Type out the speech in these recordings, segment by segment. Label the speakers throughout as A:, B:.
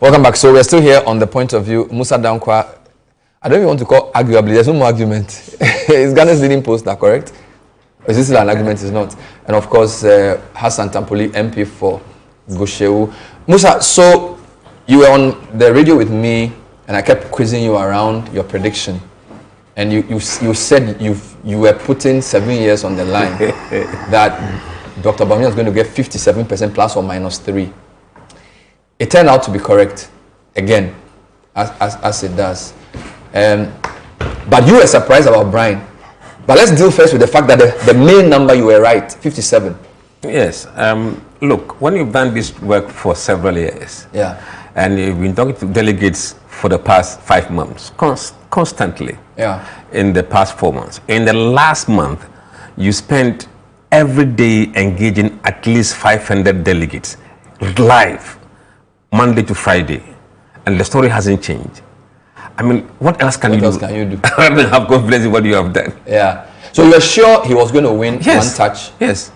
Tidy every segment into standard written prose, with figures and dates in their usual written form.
A: Welcome back. So we're still here on the point of view. Musa Dankwa, I don't even want to call arguably. There's no more argument. Is Ghana's leading poster correct? Or is this still an argument? It's not. And of course, Hassan Tampuli, MP for Gushegu. Musa, so you were on the radio with me, and I kept quizzing you around your prediction. And you said you were putting 7 years on the line that Dr. Bawumia is going to get 57% plus or minus 3. It turned out to be correct, again, as it does. But you were surprised about Brian. But let's deal first with the fact that the main number you were right, 57. Yes.
B: Look, when you've done this work for several years, and you've been talking to delegates for the past 5 months, constantly, in the past 4 months. In the last month, you spent every day engaging at least 500 delegates, live, Monday to Friday, and the story hasn't changed. I mean, what else can you do? Rather than have confidence in what you have done.
A: Yeah. So you're sure he was going to win one touch?
B: Yes.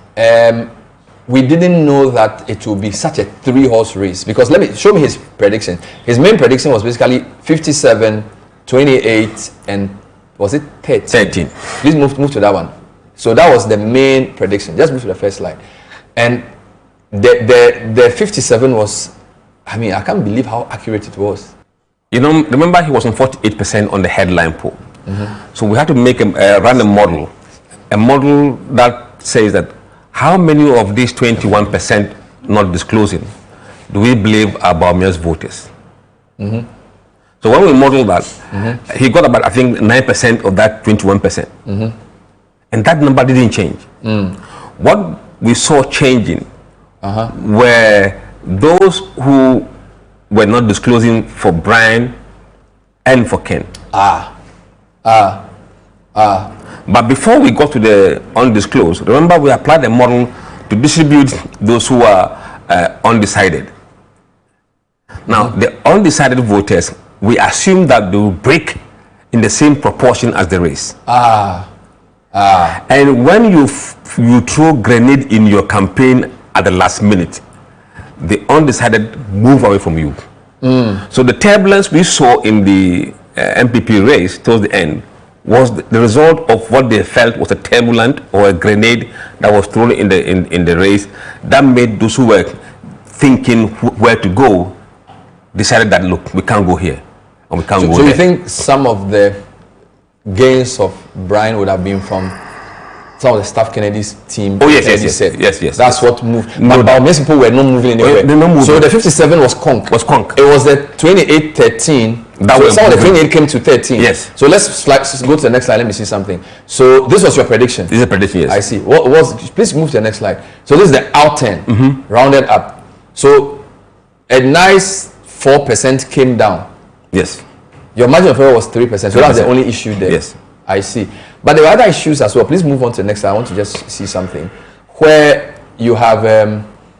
A: We didn't know that it would be such a 3-horse race, because show me his prediction. His main prediction was basically 57, 28, and was it 13?
B: 13.
A: Please move to that one. So that was the main prediction. Just move to the first slide. And the 57 was, I mean, I can't believe how accurate it was.
B: You know, remember he was on 48% on the headline poll. So we had to make run a model that says that how many of these 21% not disclosing do we believe are Bawumia's voters? So when we modeled that, he got about, I think, 9% of that 21%. And that number didn't change. What we saw changing were those who were not disclosing for Brian and for Ken. But before we got to the undisclosed, remember we applied a model to distribute those who are undecided. Now, the undecided voters, we assume that they will break in the same proportion as the race. And when you throw grenade in your campaign at the last minute, the undecided move away from you. So the turbulence we saw in the NPP race towards the end was the result of what they felt was a turbulent or a grenade that was thrown in the race that made those who were thinking where to go decided that, look, we can't go here and we can't go there.
A: So you think some of the gains of Brian would have been from some of the staff Kennedy's team?
B: Oh yes.
A: That's what moved. But Bawumia's people were not moving anywhere.
B: They're not moving.
A: So the 57 was conk. It was the 28-13. Some of the 28 came to 13.
B: Yes.
A: So let's go to the next slide. Let me see something. So this was your prediction.
B: This is a prediction, yes.
A: I see. Please move to the next slide. So this is the out 10, rounded up. So a nice 4% came down.
B: Yes.
A: Your margin of error was 3%. So that's the only issue there.
B: Yes.
A: I see. But there were other issues as well. Please move on to the next slide. I want to just see something where you have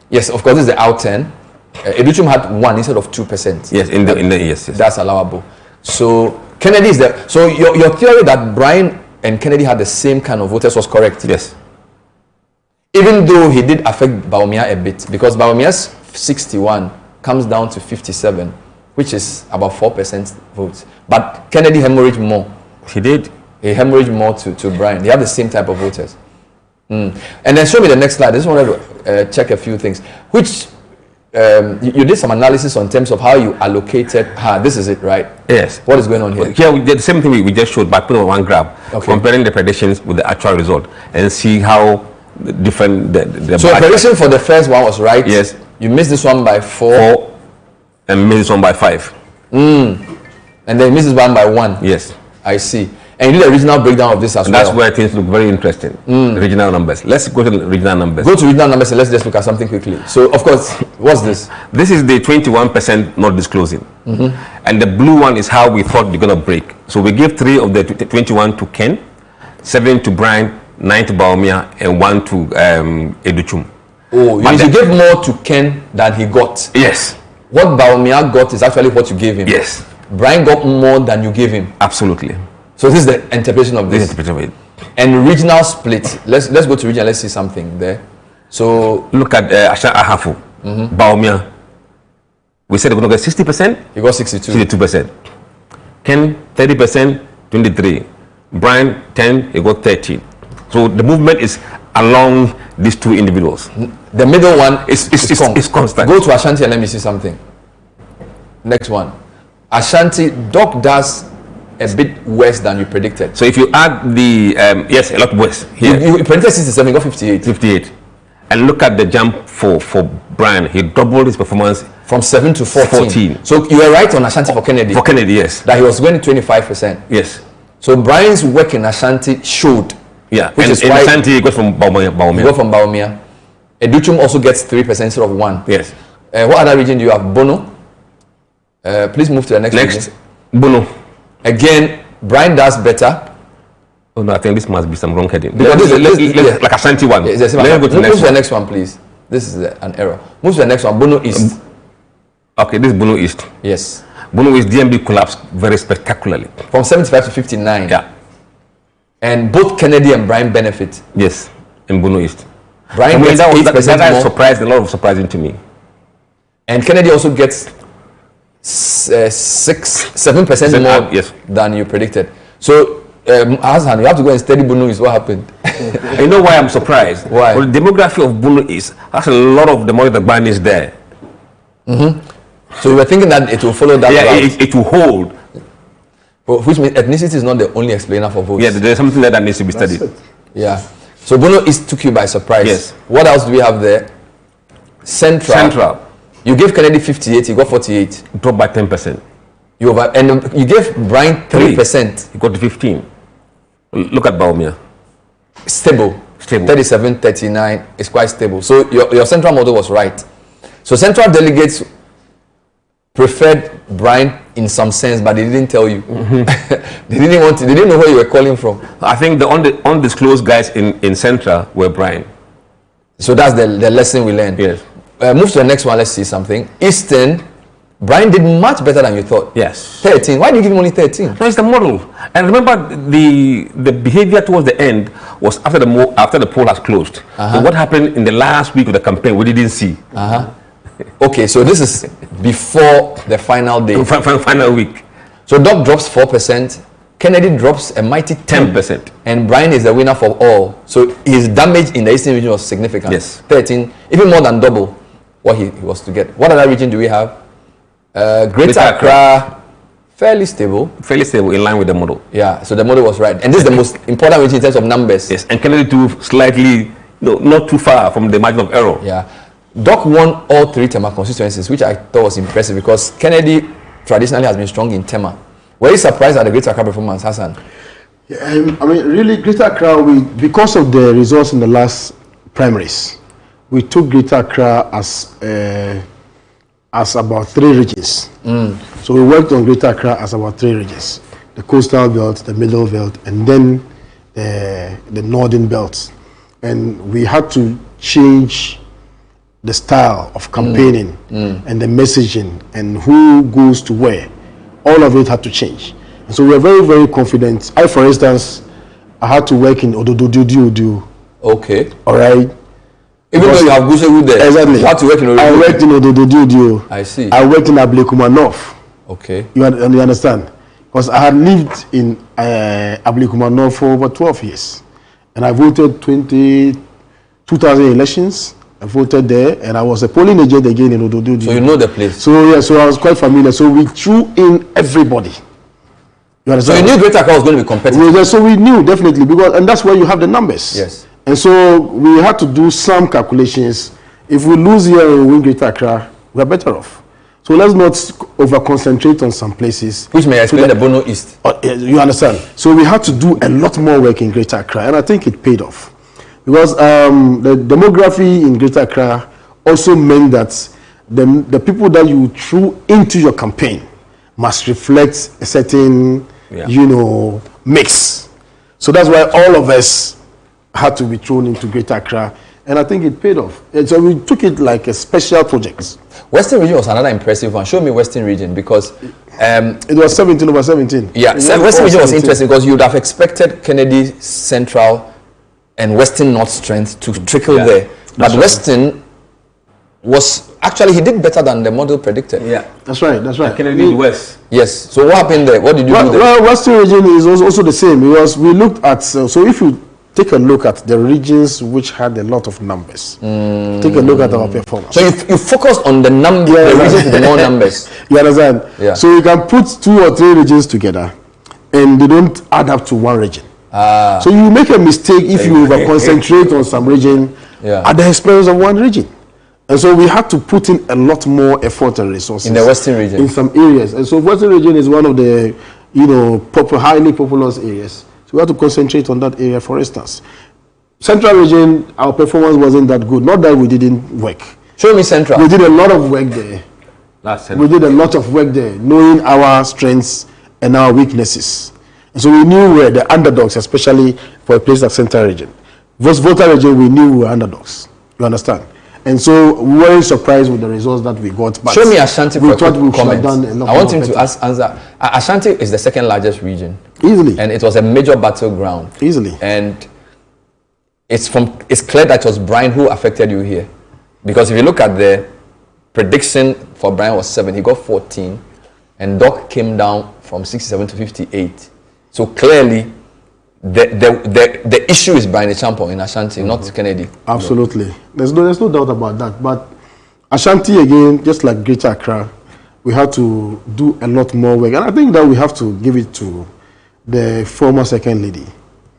A: yes, of course, this is the out 10. Educhum had 1 instead of 2%.
B: Yes, in the yes.
A: That's allowable. So Kennedy is there. So your theory that Brian and Kennedy had the same kind of voters was correct.
B: Yes.
A: Even though he did affect Bawumia a bit, because Bawumia's 61 comes down to 57, which is about 4% votes. But Kennedy hemorrhaged more.
B: He did.
A: He hemorrhaged more to Brian. They have the same type of voters. And then show me the next slide. I just wanted to check a few things. Which you did some analysis on terms of how you allocated. This is it, right?
B: Yes.
A: What is going on here?
B: Here we did the same thing we just showed by putting on one graph, comparing the predictions with the actual result, and see how different the
A: so the prediction for the first one was right.
B: Yes.
A: You missed this one by 4.
B: And missed this one by 5.
A: And then you missed this one by 1.
B: Yes.
A: I see. And you did a regional breakdown of this as well.
B: That's where things look very interesting. Regional numbers. Let's go to the regional numbers.
A: Go to regional numbers and let's just look at something quickly. So, of course, what's this?
B: This is the 21% not disclosing. And the blue one is how we thought we're going to break. So we gave 3 of the 21 to Ken, 7 to Brian, 9 to Bawumia, and 1 to Educhum.
A: Oh, you gave more to Ken than he got.
B: Yes.
A: What Bawumia got is actually what you gave him.
B: Yes.
A: Brian got more than you gave him.
B: Absolutely.
A: So this is the interpretation of this. And regional split. Let's go to regional. Let's see something there. So
B: look at Asha Ahafu, Bawumia, We said we're going to get 60%.
A: He got 62.
B: 62%. Ken, 30%, 23. Brian, 10, he got 13. So the movement is along these two individuals.
A: The middle one
B: is constant.
A: Go to Ashanti and let me see something. Next one. Ashanti, Doc does a bit worse than you predicted.
B: So if you add the, yes, a lot worse. Here.
A: You predicted 67, he got 58.
B: 58. And look at the jump for Brian. He doubled his performance
A: from 7 to 14. So you were right on Ashanti for Kennedy.
B: For Kennedy, yes.
A: That he was going 25%.
B: Yes.
A: So Brian's work in Ashanti showed.
B: Yeah. Which is why Ashanti he got from Bawumia.
A: He got from Bawumia. Educhum also gets 3% instead of 1.
B: Yes.
A: What other region do you have? Bono. Please move to the next region.
B: Bono.
A: Again, Brian does better.
B: Oh no, I think this must be some wrong heading.
A: Because
B: like Ashanti one.
A: Let's go to the next one, please. This is an error. Move to the next one. Bono East.
B: Okay, this is Bono East.
A: Yes.
B: Bono East DMB collapsed very spectacularly.
A: From 75 to 59.
B: Yeah.
A: And both Kennedy and Brian benefit.
B: Yes, in Bono East.
A: Brian gets 8%
B: that
A: more.
B: Surprised, a lot of surprising to me.
A: And Kennedy also gets 7% more than you predicted. So, Hassan, you have to go and study Bono East. What happened?
B: You know why I'm surprised?
A: Why?
B: Well, the demography of Bono East has a lot of the money that Brian is there.
A: So we were thinking that it will follow that route.
B: It will hold.
A: Well, which means ethnicity is not the only explainer for votes.
B: Yeah, there's something there that needs to be studied.
A: Yeah. So Bono East took you by surprise.
B: Yes.
A: What else do we have there? Central. You gave Kennedy 58, he got 48.
B: Dropped by 10%.
A: And you gave Brian 3%.
B: He got to 15. Look at Bawumia.
A: Stable. 37, 39 is quite stable. So your central model was right. So central delegates preferred Brian in some sense, but they didn't tell you. They didn't know where you were calling from.
B: I think the undisclosed guys in central were Brian.
A: So that's the lesson we learned.
B: Yes.
A: Move to the next one. Let's see something. Eastern, Brian did much better than you thought.
B: Yes.
A: 13. Why did you give him only 13?
B: No, it's the model. And remember, the behavior towards the end was after the poll has closed. So what happened in the last week of the campaign, we didn't see.
A: Okay, so this is before the final day.
B: Final week.
A: So Doc drops 4%. Kennedy drops a mighty 10%. And Brian is the winner for all. So his damage in the Eastern region was significant.
B: Yes.
A: 13, even more than double what he was to get. What other region do we have? Greater Accra, fairly stable.
B: Fairly stable, in line with the model.
A: Yeah, so the model was right. And this is the most important region in terms of numbers.
B: Yes, and Kennedy too, slightly, not too far from the margin of error.
A: Yeah. Doc won all 3 Tema constituencies, which I thought was impressive because Kennedy traditionally has been strong in Tema. Were you surprised at the Greater Accra performance, Hassan?
C: Yeah, I mean, really, Greater Accra, because of the results in the last primaries, we took Greater Accra as about 3 regions. So we worked on Greater Accra as about 3 regions: the coastal belt, the middle belt, and then the northern belt. And we had to change the style of campaigning and the messaging and who goes to where. All of it had to change. And so we are very, very confident. I, for instance, I had to work in Odododio.
A: Okay.
C: All right.
A: Even though you have Gushegu there.
C: Exactly.
A: You had to work in Odododio.
C: I worked in Odododio.
A: I see.
C: I worked in Ablekuma North.
A: Okay.
C: You understand? Because I had lived in Ablekuma North for over 12 years. And I voted 2000 elections. I voted there, and I was a polling agent again in Odododio.
A: So you know the place.
C: So yeah, so I was quite familiar. So we threw in everybody. You understand?
A: So you knew Greater Accra was going to be competitive.
C: So we knew definitely, and that's where you have the numbers.
A: Yes.
C: And so we had to do some calculations. If we lose here and win Greater Accra, we're better off. So let's not over concentrate on some places.
A: Which may explain the Bono East.
C: You understand? So we had to do a lot more work in Greater Accra, and I think it paid off. Because the demography in Greater Accra also meant that the people that you threw into your campaign must reflect a certain, mix. So that's why all of us had to be thrown into Greater Accra, and I think it paid off. And so we took it like a special project.
A: Western region was another impressive one. Show me Western region because
C: it was 17/17.
A: Yeah, Western region was interesting because you would have expected Kennedy Central and Western North strength to trickle there. But Western was actually, he did better than the model predicted.
B: Yeah,
C: That's right. That's right.
B: Kennedy did worse.
A: Yes. So what happened there? What did you do there?
C: Well, Western region is also the same because we looked at, so if you take a look at the regions which had a lot of numbers, take a look at our performance.
A: So you focus on the number, the regions with the more numbers.
C: You understand?
A: Yeah.
C: So you can put 2 or 3 regions together and they don't add up to one region. So you make a mistake if you over concentrate on some region at the expense of one region. And so we had to put in a lot more effort and resources
A: in the Western region,
C: in some areas. And so Western region is one of the, highly populous areas. So we had to concentrate on that area. For instance, Central region, our performance wasn't that good. Not that we didn't work.
A: Show me Central.
C: We did a lot of work there. We did a lot of work there, knowing our strengths and our weaknesses. And so we knew we're the underdogs, especially for a place like Central region. Voter region, we knew we were underdogs. You understand? And so we weren't surprised with the results that we got. But
A: show me Ashanti for
C: we
A: a
C: thought
A: quick
C: we should have
A: comment.
C: done a lot
A: I want
C: more
A: him to answer. Ashanti is the second largest region.
C: Easily.
A: And it was a major battleground.
C: Easily.
A: And it's clear that it was Brian who affected you here. Because if you look at the prediction for Brian was 7, he got 14. And Doc came down from 67 to 58. So clearly, the issue is Brian Echampo in Ashanti, not Kennedy.
C: Absolutely. There's no doubt about that. But Ashanti, again, just like Greater Accra, we have to do a lot more work. And I think that we have to give it to the former second lady,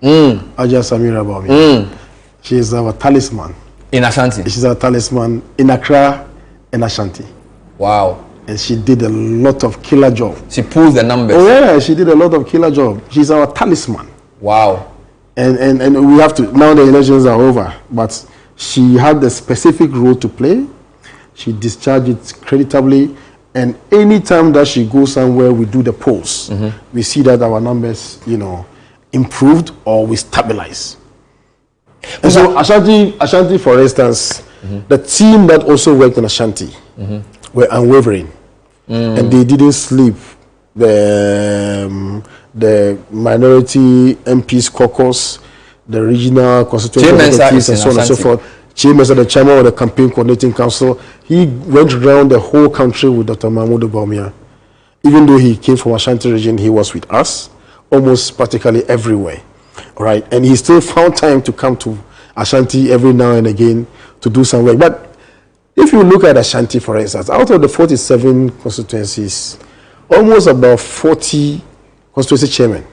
C: Aja Samira Bawumia. She is our talisman.
A: In Ashanti?
C: She's our talisman in Accra and Ashanti.
A: Wow.
C: And she did a lot of killer job.
A: She pulls the numbers.
C: Oh yeah, she did a lot of killer job. She's our talisman.
A: Wow.
C: And we have to, now the elections are over, but she had a specific role to play. She discharged it creditably. And anytime that she goes somewhere, we do the polls. We see that our numbers, improved or we stabilize. And so Ashanti, for instance, the team that also worked in Ashanti were unwavering. And they didn't sleep. The minority MPs caucus, the regional constituency committees, and so on and so forth. Chiemesa, the chairman of the campaign coordinating council, he went around the whole country with Dr. Mahamudu Bawumia. Even though he came from Ashanti region, he was with us almost practically everywhere. All right, and he still found time to come to Ashanti every now and again to do some work. But if you look at Ashanti, for instance, out of the 47 constituencies, almost about 40 constituency chairmen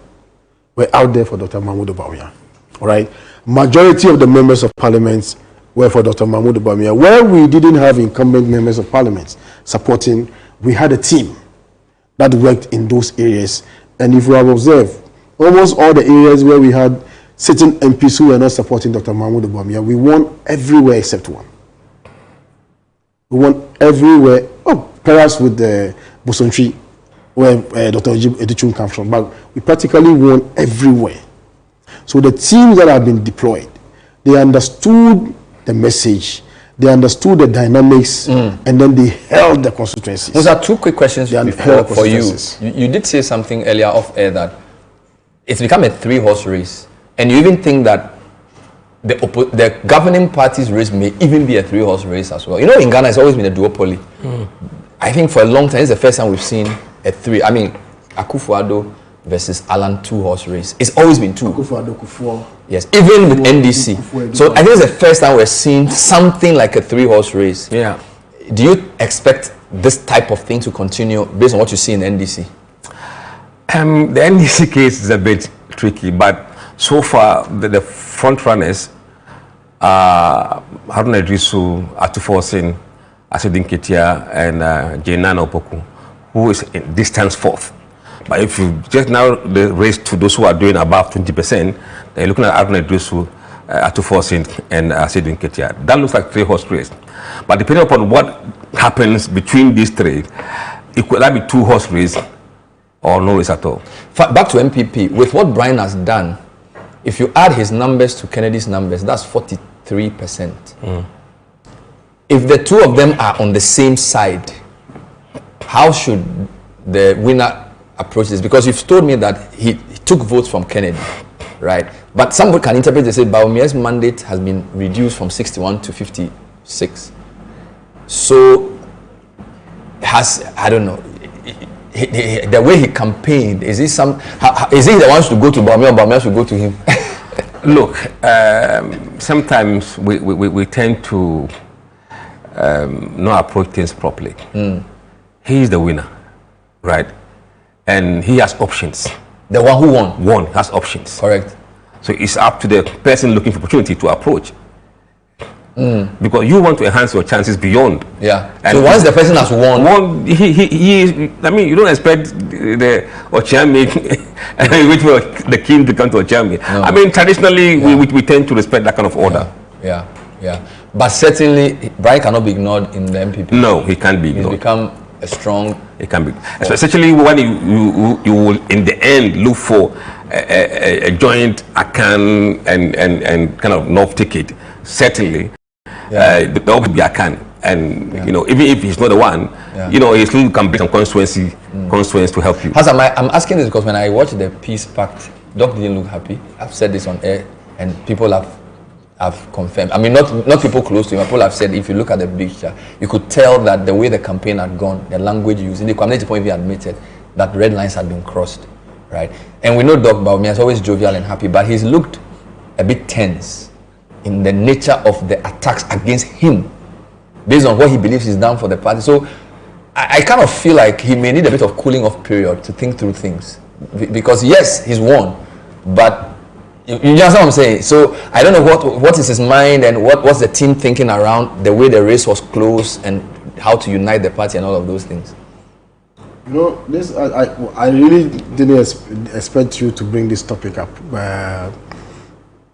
C: were out there for Dr. Mahamudu Bawumia. All right, majority of the members of parliament were for Dr. Mahamudu Bawumia. Where we didn't have incumbent members of parliament supporting, we had a team that worked in those areas. And if you have observed, almost all the areas where we had certain MPs who were not supporting Dr. Mahamudu Bawumia, we won everywhere except one. We won everywhere, perhaps with the Bosontri, where Dr. Edichun comes from, but we practically won everywhere. So the teams that have been deployed, they understood the message, they understood the dynamics, and then they held the constituencies.
A: Those are two quick questions for you. You did say something earlier off air that it's become a 3-horse race, and you even think that the governing party's race may even be a 3-horse race as well. You know, in Ghana, it's always been a duopoly. I think for a long time, it's the first time we've seen a 3. I mean, Akufo-Addo versus Alan 2-horse race. It's always been 2.
C: Akufo-Addo, Kufuor.
A: Yes, even with NDC. So I think it's the first time we're seeing something like a 3-horse race.
B: Yeah.
A: Do you expect this type of thing to continue based on what you see in NDC?
B: The NDC case is a bit tricky, but so far the front runners are Haruna Idrisu, Atufosin, Asedin Ketia, and Jenana Opoku, who is in distance fourth. But if you just now the race to those who are doing above 20%, they're looking at Haruna Idrisu, Atufosin, and Asedin Ketia. That looks like 3-horse race. But depending upon what happens between these 3, it could either be 2-horse race or no race at all.
A: Back to NPP, with what Brian has done, if you add his numbers to Kennedy's numbers, that's 43%. If the two of them are on the same side, how should the winner approach this? Because you've told me that he took votes from Kennedy, right? But someone can interpret and say Bawumia's mandate has been reduced from 61 to 56. so has, I don't know, the way he campaigned, is he is he the one to go to Bawumia, or Bawumia should go to him?
B: Look, sometimes we tend to not approach things properly. He is the winner, right? And he has options.
A: The one who won?
B: Won has options.
A: Correct.
B: So it's up to the person looking for opportunity to approach. Because you want to enhance your chances beyond.
A: Yeah.
B: And
A: so once the person has won,
B: I mean, you don't expect the Ochiami, which were the king to come to Ochiami. No. I mean, traditionally, we tend to respect that kind of order.
A: Yeah. But certainly, Brian cannot be ignored in the NPP.
B: No, he can't be ignored.
A: He's become a strong.
B: It can be, especially when you will in the end look for a joint Akan and kind of North ticket. Certainly, there will be Akan, and you know, even if he's not the one, you know, he still can bring some constituents to help you.
A: Hassan, I'm asking this because when I watched the Peace Pact, Doc didn't look happy. I've said this on air, and people have confirmed. I mean, not people close to him. People have said if you look at the picture, you could tell that the way the campaign had gone, the language used, in the community point even admitted that red lines had been crossed, right? And we know Doc Bawumia is always jovial and happy, but he's looked a bit tense in the nature of the attacks against him, based on what he believes he's done for the party. So I kind of feel like he may need a bit of cooling off period to think through things, because yes, he's won, but you understand what I'm saying? So I don't know what is his mind and what's the team thinking around the way the race was close and how to unite the party and all of those things.
C: You know, this I really didn't expect you to bring this topic up.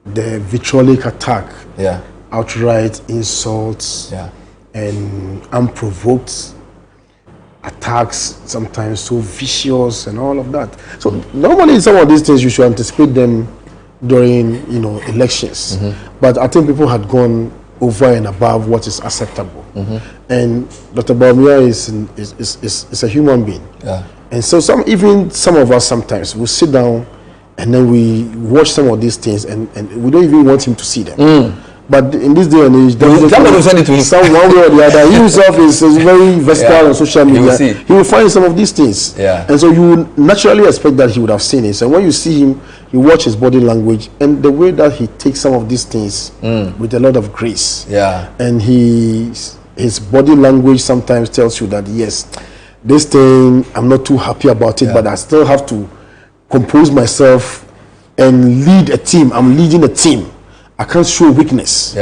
C: The vitriolic attack, outright insults, and unprovoked attacks, sometimes so vicious and all of that. So normally some of these things you should anticipate them during, you know, elections, but I think people had gone over and above what is acceptable. And Dr. Bawumia is a human being, and so some of us sometimes will sit down and then we watch some of these things and we don't even want him to see them. But in this day and age,
A: somebody will send it to him.
C: Some one way or the other. He himself is very versatile on social media. He will find some of these things. And so you naturally expect that he would have seen it. So when you see him, you watch his body language and the way that he takes some of these things with a lot of grace. And his body language sometimes tells you that, yes, this thing, I'm not too happy about it, but I still have to compose myself and lead a team. I'm leading a team. I can't show weakness,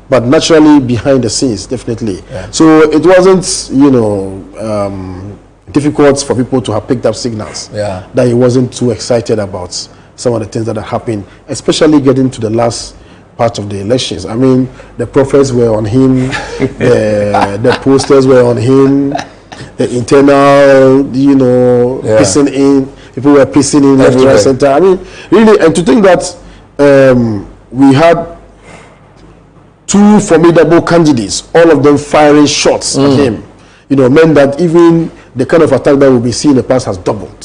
C: but naturally behind the scenes, definitely. So it wasn't, you know, difficult for people to have picked up signals that he wasn't too excited about some of the things that are happening, especially getting to the last part of the elections. I mean, the prophets were on him, the posters were on him, the internal, you know, pissing in. People were pissing in left, right, center. I mean, really, and to think that we had two formidable candidates, all of them firing shots at him, you know, meant that even the kind of attack that will be seen in the past has doubled.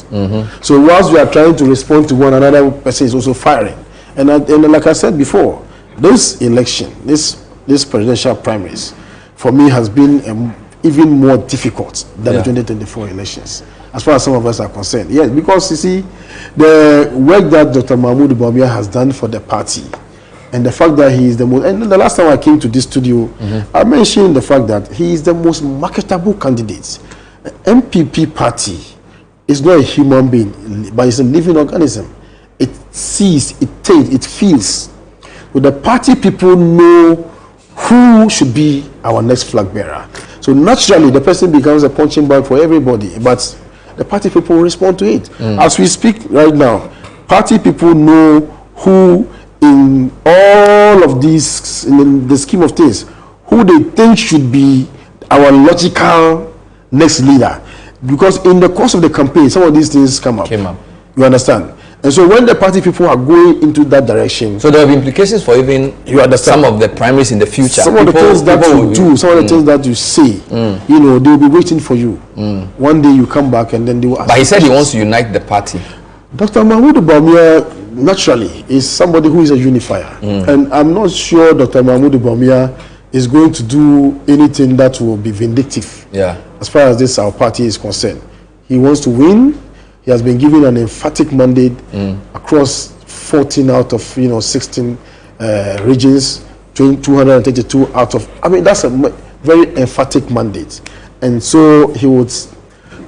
C: So whilst we are trying to respond to one another, person is also firing. And like I said before, this election, this presidential primaries, for me has been even more difficult than the 2024 elections, as far as some of us are concerned. Yes, because you see, the work that Dr. Mahamudu Bawumia has done for the party, and the fact that he is the most, and the last time I came to this studio, I mentioned the fact that he is the most marketable candidate. The NPP party is not a human being, but it's a living organism. It sees, it tastes, it feels. With the party, people know who should be our next flag bearer. So naturally, the person becomes a punching bag for everybody, but the party people respond to it. As we speak right now, party people know who, in all of these, in the scheme of things, who they think should be our logical next leader. Because in the course of the campaign, some of these things came up. You understand? And so when the party people are going into that direction,
A: so there will be implications for even some of the primaries in the future.
C: Some of the things that you do, some of the things that you say, you know, they will be waiting for you. One day you come back and then they will ask.
A: But he said he wants to unite the party.
C: Dr. Mahamudu Bawumia naturally is somebody who is a unifier. And I'm not sure Dr. Mahamudu Bawumia is going to do anything that will be vindictive.
A: Yeah.
C: As far as this our party is concerned, he wants to win. He has been given an emphatic mandate across 14 out of 16 regions, 232 out of. I mean, that's a very emphatic mandate, and so he would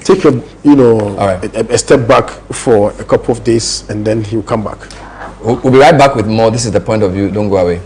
C: take a step back for a couple of days, and then he'll come back.
A: We'll be right back with more. This is The Point of View. Don't go away.